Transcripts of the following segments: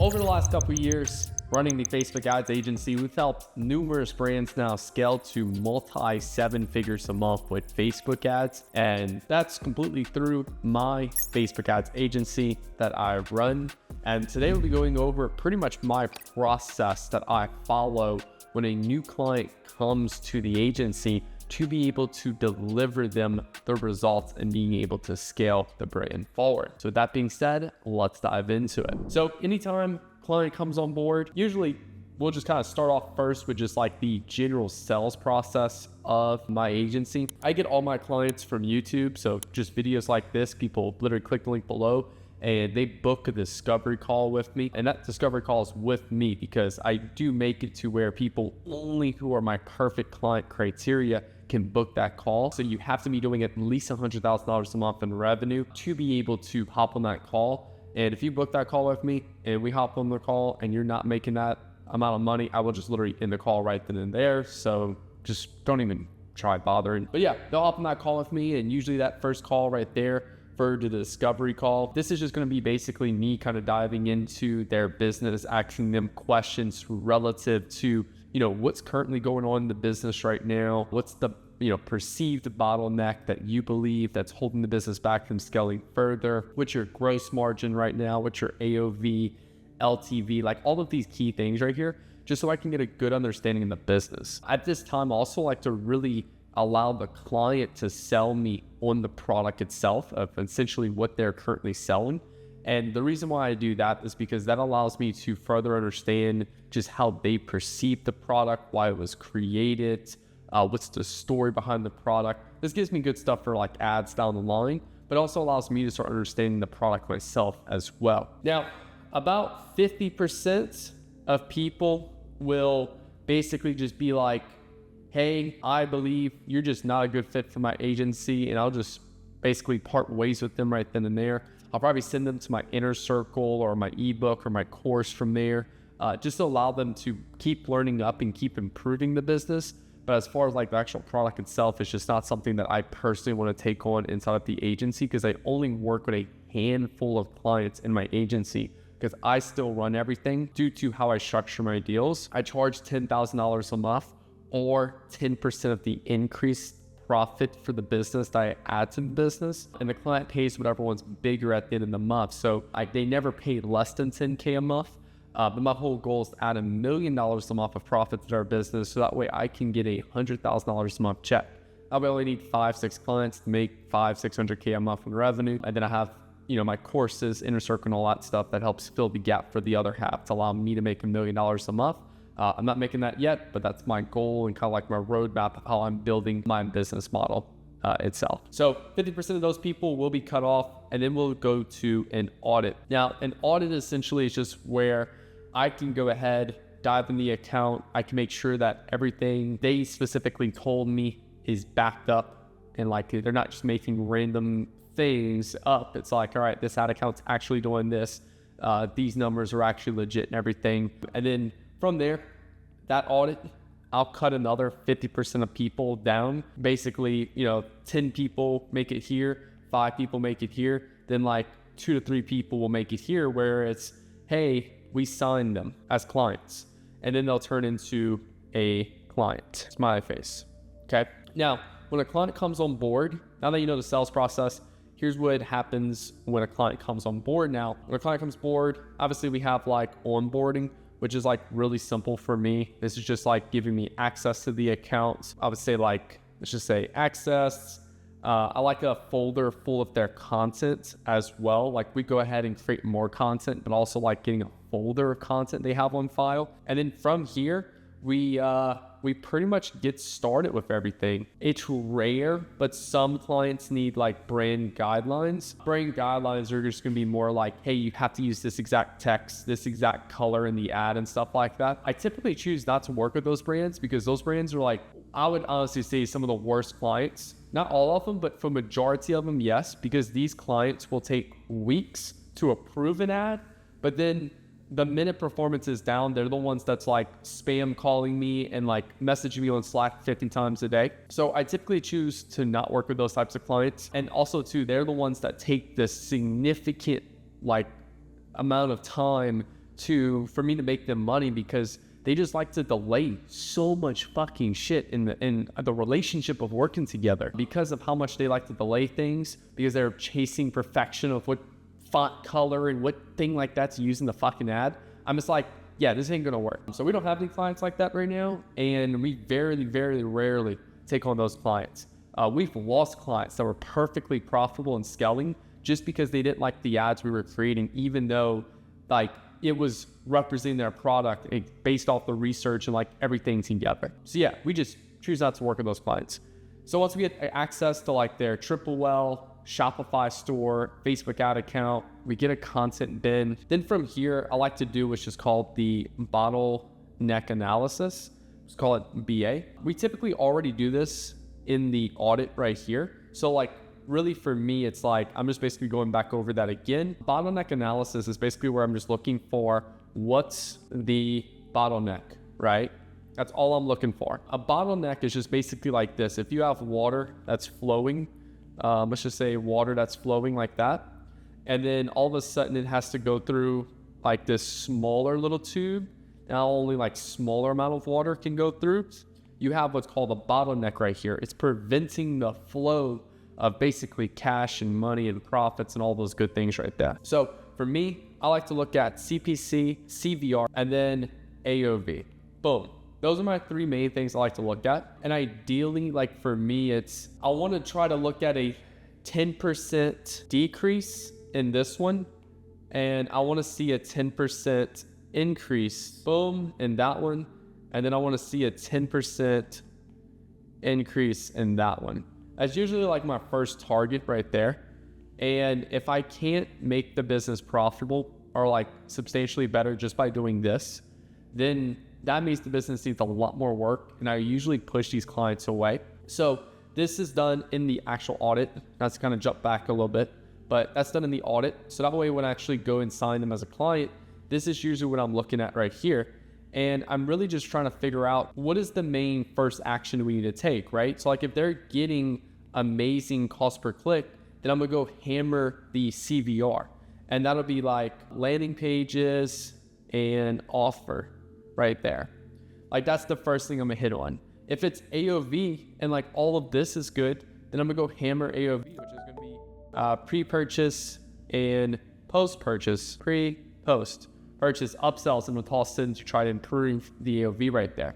Over the last couple of years, running the Facebook ads agency, we've helped numerous brands now scale to multi-7 figures a month with Facebook ads. And that's completely through my Facebook ads agency that I run. And today we'll be going over pretty much my process that I follow when a new client comes to the agency to be able to deliver them the results and being able to scale the brand forward. So with that being said, let's dive into it. So anytime client comes on board, usually we'll just kind of start off first with just like the general sales process of my agency. I get all my clients from YouTube, so just videos like this, people literally click the link below and they book a discovery call with me. And that discovery call is with me because I do make it to where people only who are my perfect client criteria can book that call. So you have to be doing at least $100,000 a month in revenue to be able to hop on that call. And if you book that call with me and we hop on the call and you're not making that amount of money, I will just literally end the call right then and there. So just don't even try bothering. But yeah, they'll hop on that call with me, and usually that first call right there for the discovery call, this is just going to be basically me kind of diving into their business, asking them questions relative to, what's currently going on in the business right now. What's the, perceived bottleneck that you believe that's holding the business back from scaling further? What's your gross margin right now? What's your AOV, LTV, like all of these key things right here, just so I can get a good understanding of the business. At this time, I also like to really allow the client to sell me on the product itself of essentially what they're currently selling. And the reason why I do that is because that allows me to further understand just how they perceive the product, why it was created, what's the story behind the product. This gives me good stuff for like ads down the line, but also allows me to start understanding the product myself as well. Now, about 50% of people will basically just be like, hey, I believe you're just not a good fit for my agency, and I'll just basically part ways with them right then and there. I'll probably send them to my inner circle or my ebook or my course from there, just to allow them to keep learning up and keep improving the business. But as far as like the actual product itself, it's just not something that I personally want to take on inside of the agency, because I only work with a handful of clients in my agency, because I still run everything due to how I structure my deals. I charge $10,000 a month or 10% of the increased profit for the business that I add to the business, and the client pays whatever one's bigger at the end of the month. So they never paid less than 10K a month. But my whole goal is to add $1 million a month of profit to our business, so that way I can get a $100,000 a month check. I only need 5-6 clients to make $500-600K a month in revenue, and then I have my courses, inner circle, and all that stuff that helps fill the gap for the other half to allow me to make $1 million a month. I'm not making that yet, but that's my goal and kind of like my roadmap of how I'm building my business model itself. So 50% of those people will be cut off, and then we'll go to an audit. Now, an audit essentially is just where I can go ahead, dive in the account. I can make sure that everything they specifically told me is backed up, and like they're not just making random things up. It's like, all right, this ad account's actually doing this. These numbers are actually legit and everything. And then from there, that audit, I'll cut another 50% of people down. Basically, 10 people make it here, 5 people make it here, then like 2 to 3 people will make it here, where it's, hey, we signed them as clients, and then they'll turn into a client. Smiley face. Okay. Now, when a client comes on board, now that you know the sales process, here's what happens when a client comes on board. Now, when a client comes board, obviously we have like onboarding, which is like really simple for me. This is just like giving me access to the account. I would say like, let's just say access. I like a folder full of their content as well. Like we go ahead and create more content, but also like getting a folder of content they have on file. And then from here, we pretty much get started with everything. It's rare, but some clients need like brand guidelines. Brand guidelines are just gonna be more like, hey, you have to use this exact text, this exact color in the ad and stuff like that. I typically choose not to work with those brands, because those brands are like, I would honestly say some of the worst clients. Not all of them, but for majority of them, yes, because these clients will take weeks to approve an ad, but then the minute performance is down, they're the ones that's like spam calling me and like messaging me on Slack 50 times a day. So I typically choose to not work with those types of clients. And also too, they're the ones that take this significant like amount of time for me to make them money, because they just like to delay so much fucking shit in the relationship of working together, because of how much they like to delay things, because they're chasing perfection of what font color and what thing like that to use in the fucking ad. I'm just like, yeah, this ain't gonna work. So we don't have any clients like that right now, and we very, very rarely take on those clients. We've lost clients that were perfectly profitable and scaling just because they didn't like the ads we were creating, even though like it was representing their product based off the research and like everything together. So yeah, we just choose not to work with those clients. So once we get access to like their TripleWell, Shopify store, Facebook ad account, we get a content bin. Then from here, I like to do what's just called the bottleneck analysis. Let's call it BA. We typically already do this in the audit right here. So like really for me, it's like, I'm just basically going back over that again. Bottleneck analysis is basically where I'm just looking for what's the bottleneck, right? That's all I'm looking for. A bottleneck is just basically like this. If you have water that's flowing, let's just say water that's flowing like that, and then all of a sudden it has to go through like this smaller little tube. Now only like smaller amount of water can go through. You have what's called a bottleneck right here. It's preventing the flow of basically cash and money and profits and all those good things right there. So for me, I like to look at CPC, CVR, and then AOV. Boom. Those are my three main things I like to look at. And ideally, like for me, I want to try to look at a 10% decrease in this one. And I want to see a 10% increase, boom, in that one. And then I want to see a 10% increase in that one. That's usually like my first target right there. And if I can't make the business profitable or like substantially better just by doing this, then that means the business needs a lot more work, and I usually push these clients away. So this is done in the actual audit. Not to kind of jump back a little bit, but that's done in the audit. So that way when I actually go and sign them as a client, this is usually what I'm looking at right here. And I'm really just trying to figure out what is the main first action we need to take, right? So like if they're getting amazing cost per click, then I'm gonna go hammer the CVR. And that'll be like landing pages and offer right there. Like that's the first thing I'm gonna hit on. If it's AOV and like all of this is good, then I'm gonna go hammer AOV, which is gonna be pre-purchase and post-purchase, pre-post. Purchase upsells and with all sins to try to improve the AOV right there.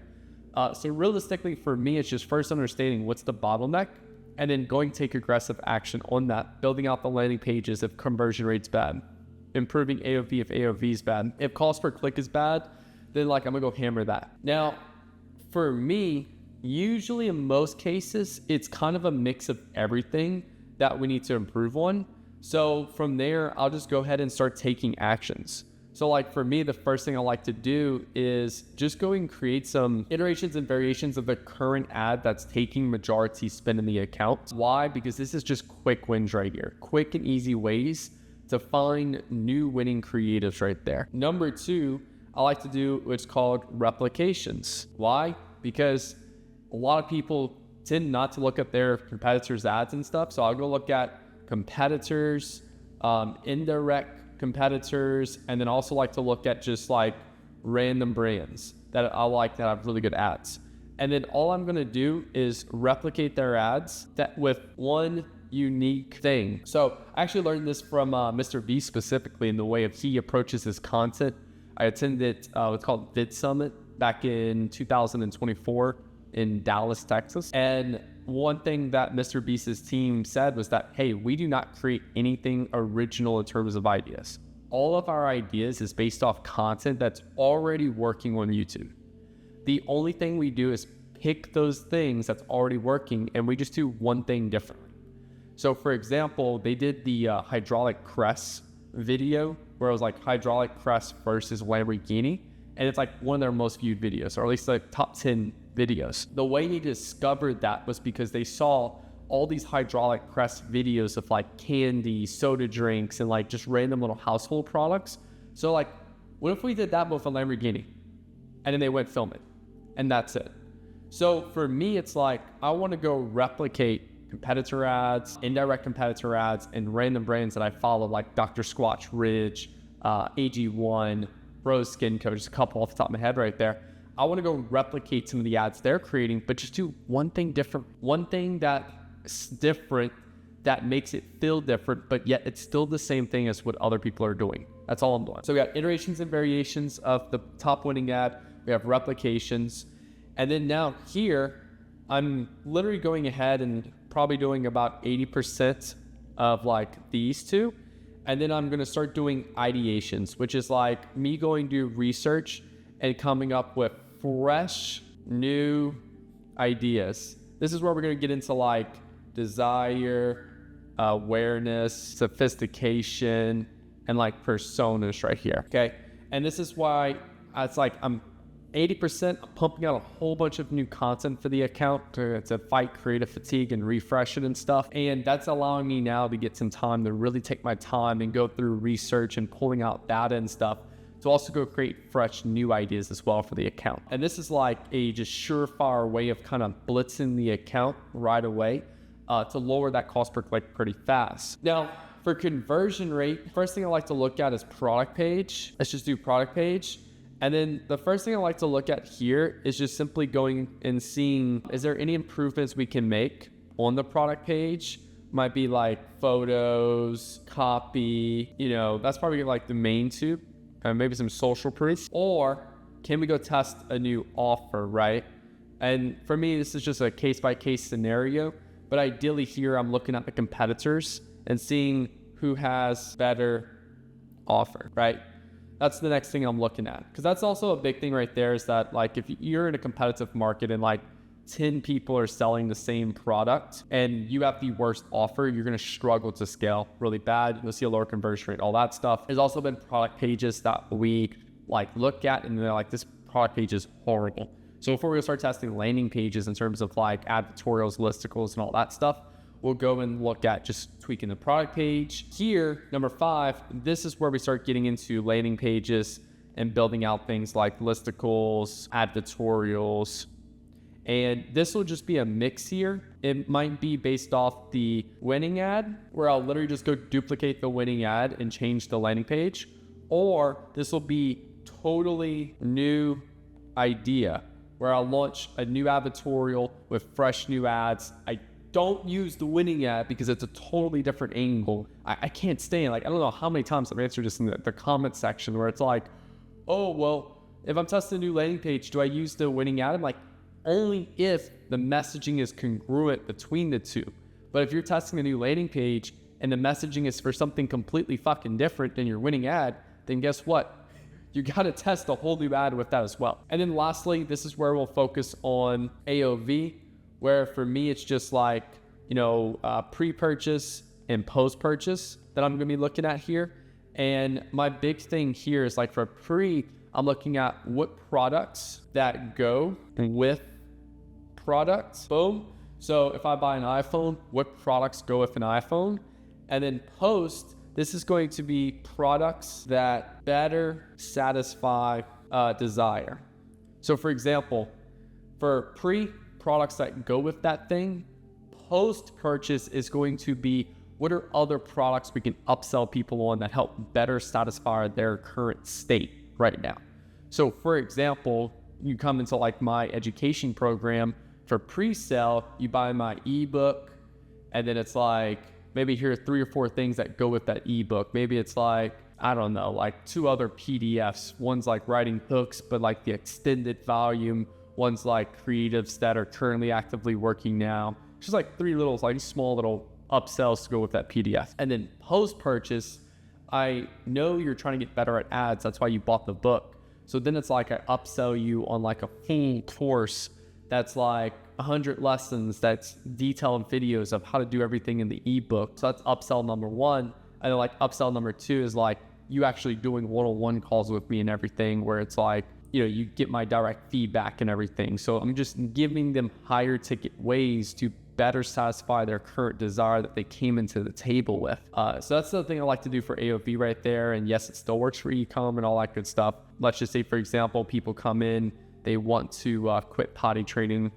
So realistically for me, it's just first understanding what's the bottleneck and then going to take aggressive action on that, building out the landing pages if conversion rate's bad, improving AOV if AOV is bad. If cost per click is bad, then like I'm gonna go hammer that. Now, for me, usually in most cases, it's kind of a mix of everything that we need to improve on. So from there, I'll just go ahead and start taking actions. So like for me, the first thing I like to do is just go and create some iterations and variations of the current ad that's taking majority spend in the account. Why? Because this is just quick wins right here. Quick and easy ways to find new winning creatives right there. Number two, I like to do what's called replications. Why? Because a lot of people tend not to look at their competitors' ads and stuff. So I'll go look at competitors, indirect competitors, and then also like to look at just like random brands that I like that have really good ads. And then all I'm gonna do is replicate their ads that with one unique thing. So I actually learned this from Mr. B specifically in the way of he approaches his content. I attended what's called Vid Summit back in 2024 in Dallas, Texas. And one thing that Mr. Beast's team said was that, hey, we do not create anything original in terms of ideas. All of our ideas is based off content that's already working on YouTube. The only thing we do is pick those things that's already working and we just do one thing differently. So for example, they did the hydraulic press video where it was like hydraulic press versus Lamborghini. And it's like one of their most viewed videos, or at least like top 10 videos. The way he discovered that was because they saw all these hydraulic press videos of like candy, soda drinks, and like just random little household products. So like, what if we did that with a Lamborghini? And then they went film it, and that's it. So for me, it's like, I want to go replicate competitor ads, indirect competitor ads, and random brands that I follow, like Dr. Squatch Ridge, AG1, Rose Skin Co, just a couple off the top of my head right there. I want to go replicate some of the ads they're creating, but just do one thing different, one thing that's different that makes it feel different, but yet it's still the same thing as what other people are doing. That's all I'm doing. So we got iterations and variations of the top winning ad. We have replications. And then now here, I'm literally going ahead and probably doing about 80% of like these two. And then I'm going to start doing ideations, which is like me going to research and coming up with fresh, new ideas. This is where we're going to get into like desire, awareness, sophistication, and like personas right here. Okay. And this is why it's like I'm 80% pumping out a whole bunch of new content for the account to fight creative fatigue and refresh it and stuff. And that's allowing me now to get some time to really take my time and go through research and pulling out data and stuff to also go create fresh new ideas as well for the account. And this is like a just surefire way of kind of blitzing the account right away to lower that cost per click pretty fast. Now, for conversion rate, first thing I like to look at is product page. Let's just do product page. And then the first thing I like to look at here is just simply going and seeing, is there any improvements we can make on the product page? Might be like photos, copy, that's probably like the main two, and maybe some social proof. Or can we go test a new offer, right? And for me, this is just a case-by-case scenario, but ideally here I'm looking at the competitors and seeing who has better offer, right? That's the next thing I'm looking at. Because that's also a big thing right there is that like if you're in a competitive market and like 10 people are selling the same product and you have the worst offer, you're going to struggle to scale really bad. You'll see a lower conversion rate, all that stuff. There's also been product pages that we like look at and they're like, this product page is horrible. So before we start testing landing pages in terms of like ad tutorials, listicles, and all that stuff, we'll go and look at just tweaking the product page. Here, number 5, this is where we start getting into landing pages and building out things like listicles, ad tutorials. And this will just be a mix here. It might be based off the winning ad, where I'll literally just go duplicate the winning ad and change the landing page. Or this will be totally new idea, where I'll launch a new advertorial with fresh new ads. I don't use the winning ad because it's a totally different angle. I can't stand, like, I don't know how many times I've answered this in the comment section where it's like, oh, well, if I'm testing a new landing page, do I use the winning ad? I'm like, only if the messaging is congruent between the two. But if you're testing a new landing page and the messaging is for something completely fucking different than your winning ad, then guess what? You got to test a whole new ad with that as well. And then lastly, this is where we'll focus on AOV, where for me, it's just like, pre-purchase and post-purchase that I'm going to be looking at here. And my big thing here is like for pre, I'm looking at what products that go with products. Boom. So if I buy an iPhone, what products go with an iPhone? And then post, this is going to be products that better satisfy desire. So for example, for pre, products that go with that thing, post-purchase is going to be what are other products we can upsell people on that help better satisfy their current state right now. So for example, you come into like my education program for pre-sale, you buy my ebook, and then it's like, maybe here are 3 or 4 things that go with that ebook. Maybe it's like, I don't know, like 2 other PDFs. One's like writing books, but like the extended volume. One's like creatives that are currently actively working now. Just like 3 little, like small little upsells to go with that PDF. And then post-purchase, I know you're trying to get better at ads. That's why you bought the book. So then it's like I upsell you on like a full course that's like 100 lessons, that's detailed videos of how to do everything in the ebook. So that's upsell number 1. And then like upsell number 2 is like you actually doing one-on-one calls with me and everything, where it's like, you get my direct feedback and everything. So I'm just giving them higher ticket ways to better satisfy their current desire that they came into the table with. So that's the thing I like to do for AOV right there. And yes, it still works for e-com and all that good stuff. Let's just say, for example, people come in, they want to quit potty training.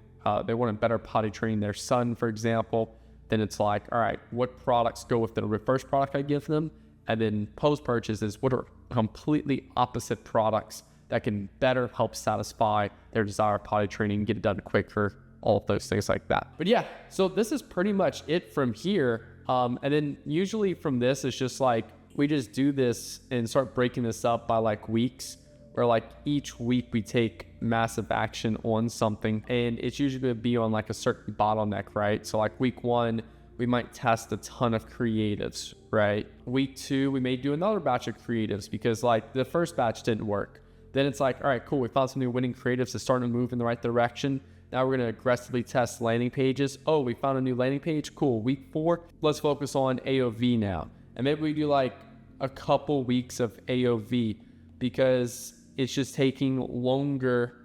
They want to better potty train their son, for example. Then it's like, all right, what products go with the first product I give them? And then post-purchase is what are completely opposite products that can better help satisfy their desire of potty training, get it done quicker, all of those things like that. But yeah, so this is pretty much it from here. And then usually from this, it's just like, we just do this and start breaking this up by like weeks, where like each week we take massive action on something, and it's usually going to be on like a certain bottleneck, right? So like week 1, we might test a ton of creatives, right? Week 2, we may do another batch of creatives because like the first batch didn't work. Then it's like, all right, cool, we found some new winning creatives. It's starting to move in the right direction. Now we're going to aggressively test landing pages. Oh, we found a new landing page. Cool. Week 4, let's focus on AOV now. And maybe we do like a couple weeks of AOV because it's just taking longer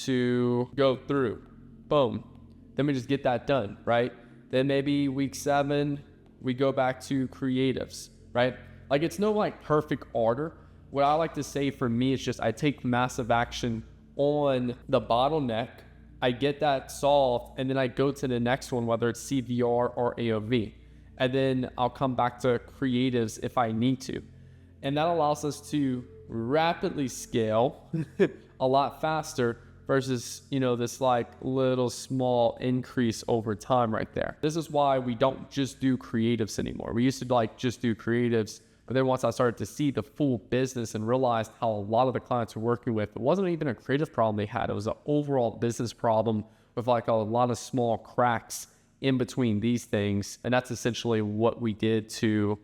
to go through. Boom. Then we just get that done, right? Then maybe week 7, we go back to creatives, right? Like it's no like perfect order. What I like to say for me is just I take massive action on the bottleneck, I get that solved, and then I go to the next one, whether it's CVR or AOV. And then I'll come back to creatives if I need to. And that allows us to rapidly scale a lot faster versus, you know, this like little small increase over time right there. This is why we don't just do creatives anymore. We used to like just do creatives, but then once I started to see the full business and realized how a lot of the clients we're working with, it wasn't even a creative problem they had. It was an overall business problem with like a lot of small cracks in between these things. And that's essentially what we did to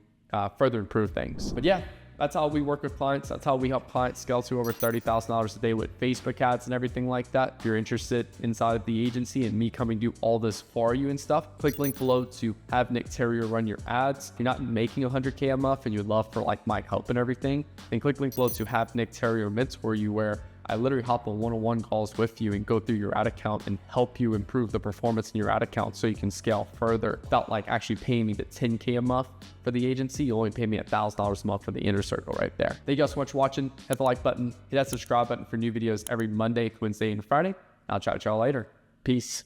further improve things. But yeah, that's how we work with clients. That's how we help clients scale to over $30,000 a day with Facebook ads and everything like that. If you're interested inside of the agency and me coming to do all this for you and stuff, click link below to have Nick Theriot run your ads. If you're not making 100K a month and you'd love for like my help and everything, then click link below to have Nick Theriot mentor you, where I literally hop on one-on-one calls with you and go through your ad account and help you improve the performance in your ad account so you can scale further without like actually paying me the 10K a month for the agency. You only pay me $1,000 a month for the inner circle right there. Thank you guys so much for watching. Hit the like button, hit that subscribe button for new videos every Monday, Wednesday, and Friday. I'll chat with y'all later. Peace.